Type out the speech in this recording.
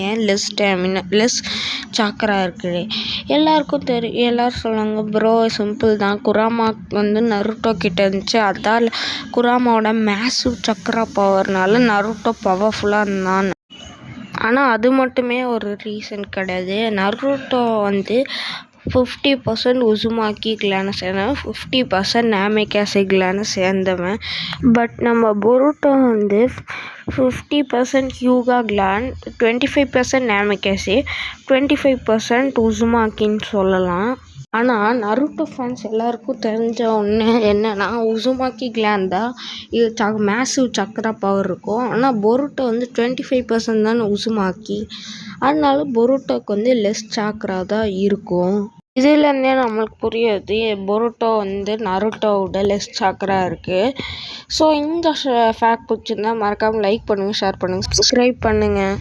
ஏன் லெஸ் சாக்கரா இருக்குது. எல்லாருக்கும் தெரியும். எல்லோரும் சொல்லுவாங்க ப்ரோ சிம்பிள் தான், குராமா வந்து நருட்டோ கிட்ட இருந்துச்சு, அதால் குராமாவோட மேசிவ் சக்கரா பவர்னால நருட்டோ பவர்ஃபுல்லாக இருந்தான். ஆனால் அது மட்டுமே ஒரு ரீசன் கிடையாது. நருட்டோ வந்து 50% உசுமாக்கி கிளானை சேர்ந்தவன், 50% நாமேகாசே கிளானை சேர்ந்தவன். பட் நம்ம பொருட்டோ வந்து 50% ஹியூகா கிளான், 25% நாமேகாசே, 25% உசுமாக்கின்னு சொல்லலாம். ஆனால் நருட்டோ ஃபேன்ஸ் எல்லாருக்கும் தெரிஞ்ச ஒன்று என்னென்னா, உசுமாக்கி கிளான் தான் இது மேசிவ் சக்கரா பவர் இருக்கும். ஆனால் பொருட்டோ வந்து 25% தான் உசுமாக்கி. அதனால பொருட்டோக்கு வந்து லெஸ் சாக்கரா தான் இருக்கும். இதுலேருந்தே நம்மளுக்கு புரியுது பொருட்டோ வந்து நருட்டோவோட லெஸ் சாக்கரா இருக்குது. ஸோ இந்த ஃபேக்ட் பிடிச்சிருந்தா மறக்காமல் லைக் பண்ணுங்கள், ஷேர் பண்ணுங்கள், சப்ஸ்கிரைப் பண்ணுங்கள்.